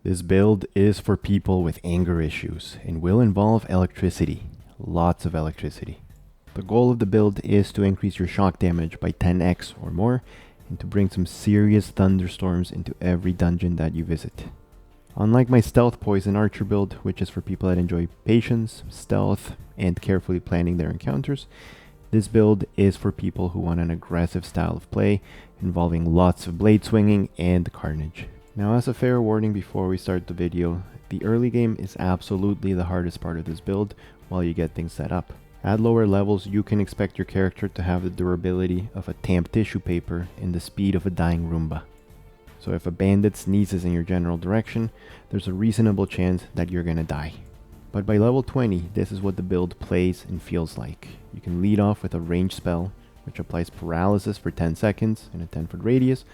This build is for people with anger issues and will involve electricity, lots of electricity. The goal of the build is to increase your shock damage by 10x or more and to bring some serious thunderstorms into every dungeon that you visit. Unlike my stealth poison archer build, which is for people that enjoy patience, stealth, and carefully planning their encounters, this build is for people who want an aggressive style of play involving lots of blade swinging and carnage. Now, as a fair warning before we start the video, the early game is absolutely the hardest part of this build while you get things set up. At lower levels, you can expect your character to have the durability of a tamped tissue paper and the speed of a dying Roomba. So if a bandit sneezes in your general direction, there's a reasonable chance that you're gonna die. But by level 20, this is what the build plays and feels like. You can lead off with a ranged spell, which applies paralysis for 10 seconds in a 10-foot radius,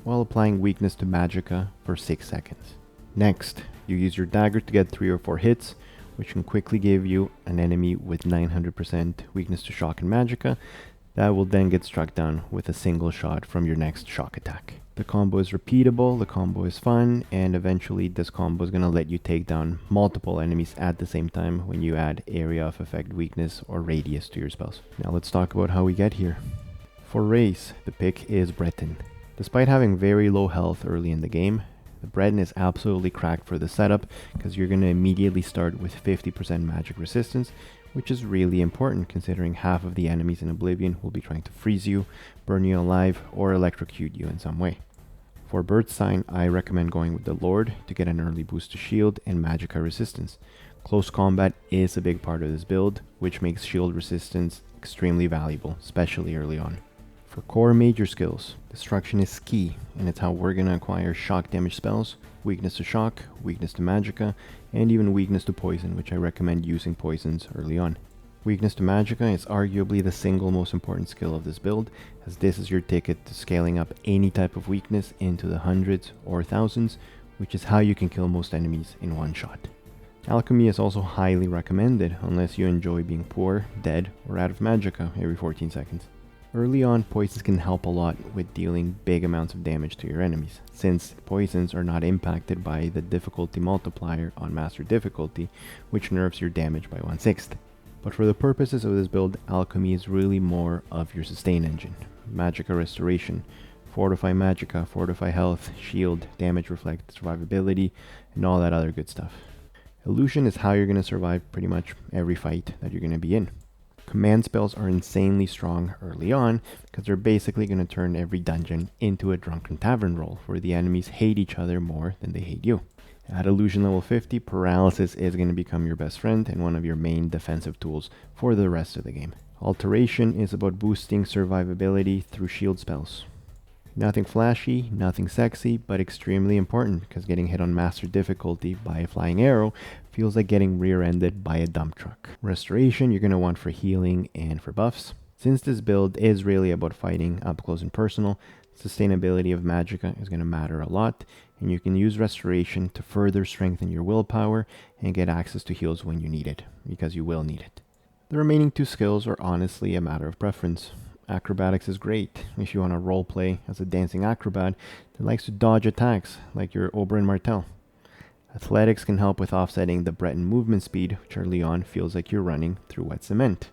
while applying weakness to Magicka for 6 seconds. Next, you use your dagger to get 3 or 4 hits, which can quickly give you an enemy with 900% weakness to shock and Magicka, that will then get struck down with a single shot from your next shock attack. The combo is repeatable, the combo is fun, and eventually this combo is going to let you take down multiple enemies at the same time when you add area of effect weakness or radius to your spells. Now let's talk about how we get here. For race, the pick is Breton. Despite having very low health early in the game, the Breton is absolutely cracked for the setup because you're going to immediately start with 50% magic resistance, which is really important considering half of the enemies in Oblivion will be trying to freeze you, burn you alive, or electrocute you in some way. For birthsign, I recommend going with the Lord to get an early boost to shield and Magicka resistance. Close combat is a big part of this build, which makes shield resistance extremely valuable, especially early on. For core major skills, destruction is key, and it's how we're going to acquire shock damage spells, weakness to shock, weakness to Magicka, and even weakness to poison, which I recommend using poisons early on. Weakness to Magicka is arguably the single most important skill of this build, as this is your ticket to scaling up any type of weakness into the hundreds or thousands, which is how you can kill most enemies in one shot. Alchemy is also highly recommended unless you enjoy being poor, dead, or out of Magicka every 14 seconds. Early on, poisons can help a lot with dealing big amounts of damage to your enemies, since poisons are not impacted by the difficulty multiplier on Master Difficulty, which nerfs your damage by 1/6. But for the purposes of this build, Alchemy is really more of your sustain engine. Magicka Restoration, Fortify Magicka, Fortify Health, Shield, Damage Reflect, Survivability, and all that other good stuff. Illusion is how you're going to survive pretty much every fight that you're going to be in. Command spells are insanely strong early on because they're basically going to turn every dungeon into a drunken tavern roll where the enemies hate each other more than they hate you. At illusion level 50, paralysis is going to become your best friend and one of your main defensive tools for the rest of the game. Alteration is about boosting survivability through shield spells. Nothing flashy, nothing sexy, but extremely important because getting hit on Master Difficulty by a flying arrow feels like getting rear-ended by a dump truck. Restoration you're going to want for healing and for buffs. Since this build is really about fighting up close and personal, sustainability of Magicka is going to matter a lot, and you can use Restoration to further strengthen your willpower and get access to heals when you need it, because you will need it. The remaining 2 skills are honestly a matter of preference. Acrobatics is great if you want to roleplay as a dancing acrobat that likes to dodge attacks like your Oberyn Martell. Athletics can help with offsetting the Breton movement speed, which early on feels like you're running through wet cement.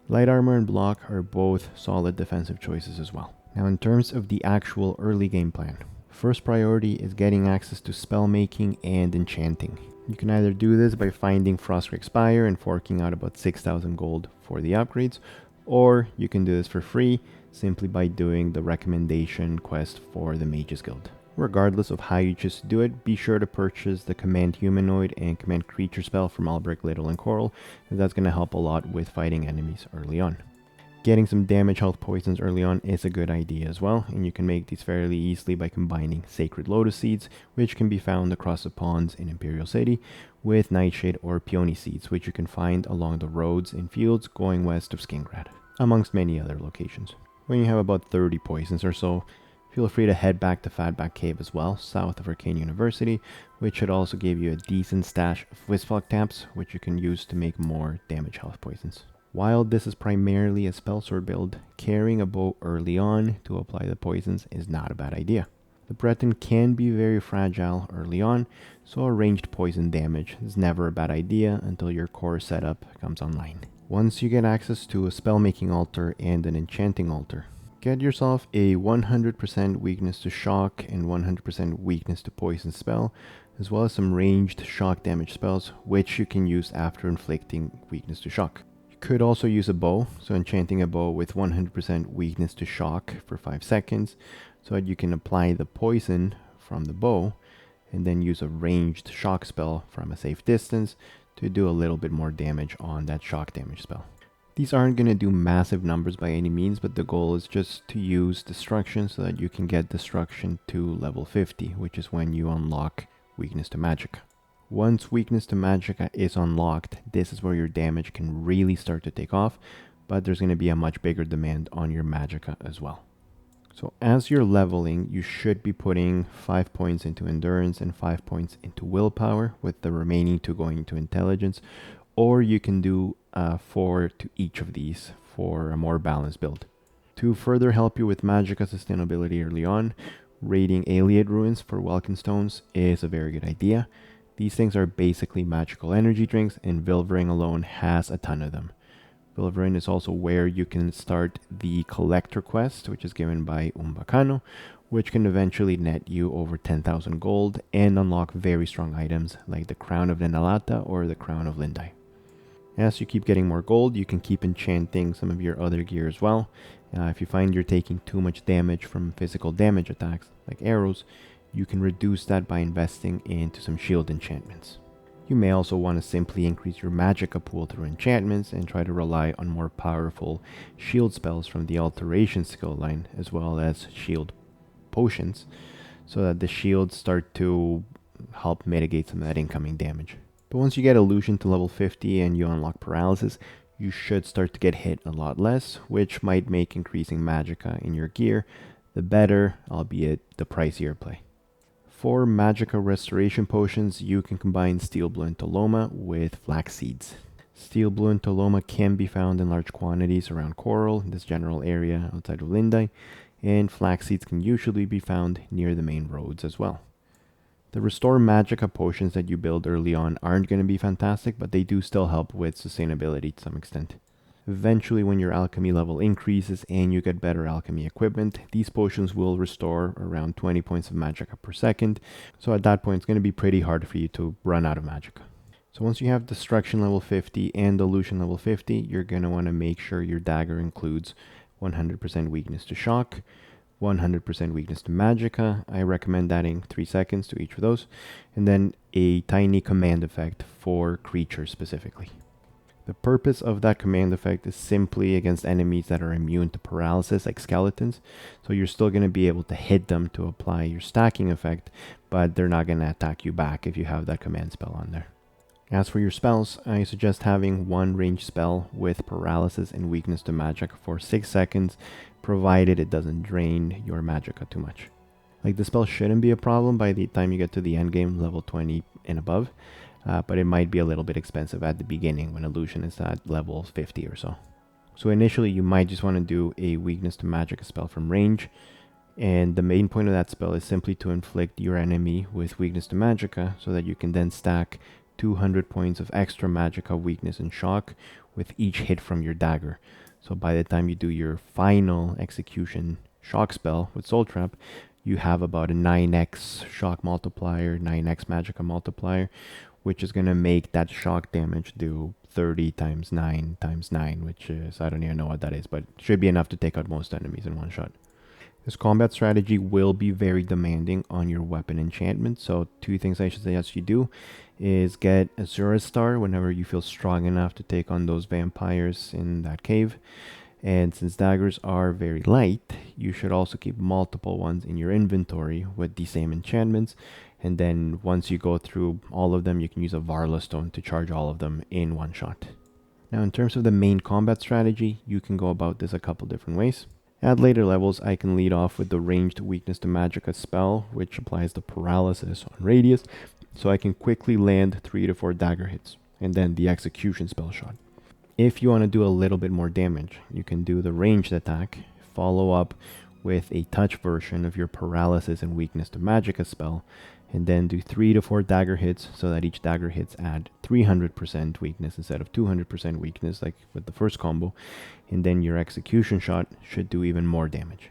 Light armor and block are both solid defensive choices as well. Now in terms of the actual early game plan, first priority is getting access to spell making and enchanting. You can either do this by finding Frostcrake Spire and forking out about 6,000 gold for the upgrades, or you can do this for free simply by doing the recommendation quest for the Mages Guild. Regardless of how you choose to do it, be sure to purchase the Command Humanoid and Command Creature spell from Albrecht, Little, and Coral, as that's going to help a lot with fighting enemies early on. Getting some damage health poisons early on is a good idea as well, and you can make these fairly easily by combining Sacred Lotus Seeds, which can be found across the ponds in Imperial City, with Nightshade or Peony Seeds, which you can find along the roads and fields going west of Skingrad, amongst many other locations. When you have about 30 poisons or so, feel free to head back to Fatback Cave as well, south of Arcane University, which should also give you a decent stash of Wisflock taps, which you can use to make more damage health poisons. While this is primarily a Spellsword build, carrying a bow early on to apply the poisons is not a bad idea. The Breton can be very fragile early on, so a ranged poison damage is never a bad idea until your core setup comes online. Once you get access to a spell-making altar and an enchanting altar, get yourself a 100% weakness to shock and 100% weakness to poison spell, as well as some ranged shock damage spells, which you can use after inflicting weakness to shock. You could also use a bow, so enchanting a bow with 100% weakness to shock for 5 seconds, so that you can apply the poison from the bow, and then use a ranged shock spell from a safe distance to do a little bit more damage on that shock damage spell. These aren't going to do massive numbers by any means, but the goal is just to use destruction so that you can get destruction to level 50, which is when you unlock weakness to Magicka. Once weakness to Magicka is unlocked, this is where your damage can really start to take off, but there's going to be a much bigger demand on your Magicka as well. So as you're leveling, you should be putting 5 points into endurance and 5 points into willpower, with the remaining 2 going into intelligence, or you can do 4 to each of these for a more balanced build. To further help you with Magicka sustainability early on, raiding Ayleid Ruins for Welkin Stones is a very good idea. These things are basically magical energy drinks, and Vilvering alone has a ton of them. Vilvering is also where you can start the collector quest, which is given by Umbacano, which can eventually net you over 10,000 gold and unlock very strong items like the Crown of Nenalata or the Crown of Lindai. As you keep getting more gold, you can keep enchanting some of your other gear as well. If you find you're taking too much damage from physical damage attacks, like arrows, you can reduce that by investing into some shield enchantments. You may also want to simply increase your Magicka pool through enchantments and try to rely on more powerful shield spells from the Alteration skill line, as well as shield potions, so that the shields start to help mitigate some of that incoming damage. But once you get Illusion to level 50 and you unlock Paralysis, you should start to get hit a lot less, which might make increasing Magicka in your gear the better, albeit the pricier play. For Magicka Restoration Potions, you can combine Steel Blue and Toloma with Flax Seeds. Steel Blue and Toloma can be found in large quantities around Coral, in this general area outside of Lindai, and Flax Seeds can usually be found near the main roads as well. The Restore Magicka potions that you build early on aren't going to be fantastic, but they do still help with sustainability to some extent. Eventually, when your alchemy level increases and you get better alchemy equipment, these potions will restore around 20 points of Magicka per second, so at that point it's going to be pretty hard for you to run out of Magicka. So once you have Destruction level 50 and Illusion level 50, you're going to want to make sure your dagger includes 100% weakness to shock, 100% weakness to Magicka. I recommend adding 3 seconds to each of those, and then a tiny command effect for creatures specifically. The purpose of that command effect is simply against enemies that are immune to paralysis, like skeletons. So you're still going to be able to hit them to apply your stacking effect, but they're not going to attack you back if you have that command spell on there. As for your spells, I suggest having one ranged spell with paralysis and weakness to Magicka for 6 seconds, provided it doesn't drain your Magicka too much. Like, the spell shouldn't be a problem by the time you get to the end game, level 20 and above. But it might be a little bit expensive at the beginning when Illusion is at level 50 or so. So initially you might just want to do a weakness to Magicka spell from range, and the main point of that spell is simply to inflict your enemy with weakness to Magicka so that you can then stack 200 points of extra Magicka weakness and shock with each hit from your dagger. So by the time you do your final execution shock spell with Soul Trap, you have about a 9x shock multiplier, 9x Magicka multiplier, which is going to make that shock damage do 30 times 9 times 9, which is, I don't even know what that is, but should be enough to take out most enemies in one shot. This combat strategy will be very demanding on your weapon enchantment, so 2 things I should suggest you do is get Azura's Star whenever you feel strong enough to take on those vampires in that cave. And since daggers are very light, you should also keep multiple ones in your inventory with the same enchantments. And then once you go through all of them, you can use a Varla Stone to charge all of them in one shot. Now, in terms of the main combat strategy, you can go about this a couple different ways. At later levels, I can lead off with the ranged weakness to Magicka spell, which applies the paralysis on radius, so I can quickly land 3 to 4 dagger hits, and then the execution spell shot. If you want to do a little bit more damage, you can do the ranged attack, follow up with a touch version of your paralysis and weakness to Magicka spell, and then do 3 to 4 dagger hits, so that each dagger hits add 300% weakness instead of 200% weakness like with the first combo, and then your execution shot should do even more damage.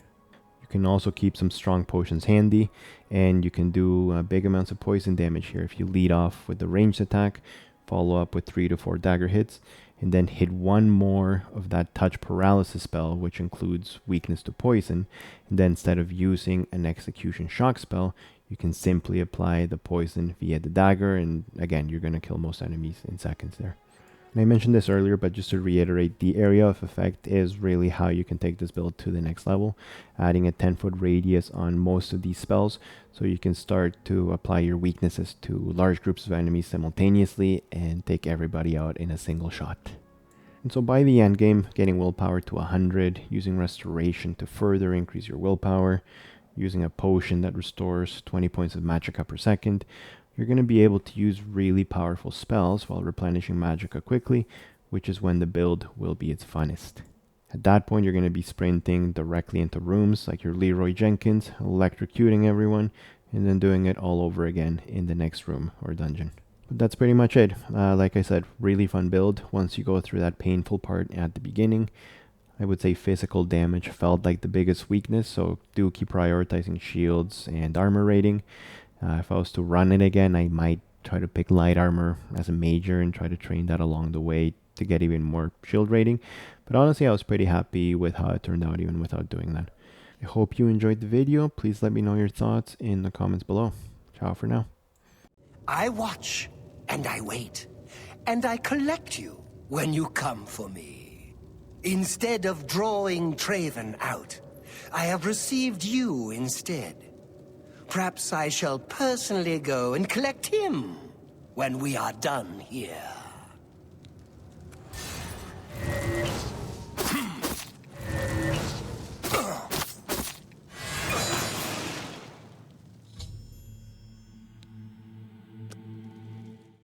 You can also keep some strong potions handy, and you can do big amounts of poison damage here if you lead off with the ranged attack, follow up with 3 to 4 dagger hits, and then hit one more of that touch paralysis spell, which includes weakness to poison, and then instead of using an execution shock spell, you can simply apply the poison via the dagger, and again, you're going to kill most enemies in seconds there. And I mentioned this earlier, but just to reiterate, the area of effect is really how you can take this build to the next level, adding a 10-foot radius on most of these spells, so you can start to apply your weaknesses to large groups of enemies simultaneously and take everybody out in a single shot. And so by the end game, getting willpower to 100, using restoration to further increase your willpower, using a potion that restores 20 points of Magicka per second, you're going to be able to use really powerful spells while replenishing Magicka quickly, which is when the build will be its funnest. At that point, you're going to be sprinting directly into rooms like your Leroy Jenkins, electrocuting everyone, and then doing it all over again in the next room or dungeon. But that's pretty much it. Like I said, really fun build once you go through that painful part at the beginning. I would say physical damage felt like the biggest weakness, so do keep prioritizing shields and armor rating. If I was to run it again, I might try to pick light armor as a major and try to train that along the way to get even more shield rating. But honestly, I was pretty happy with how it turned out even without doing that. I hope you enjoyed the video. Please let me know your thoughts in the comments below. Ciao for now. I watch and I wait, and I collect you when you come for me. Instead of drawing Traven out, I have received you instead. Perhaps I shall personally go and collect him when we are done here.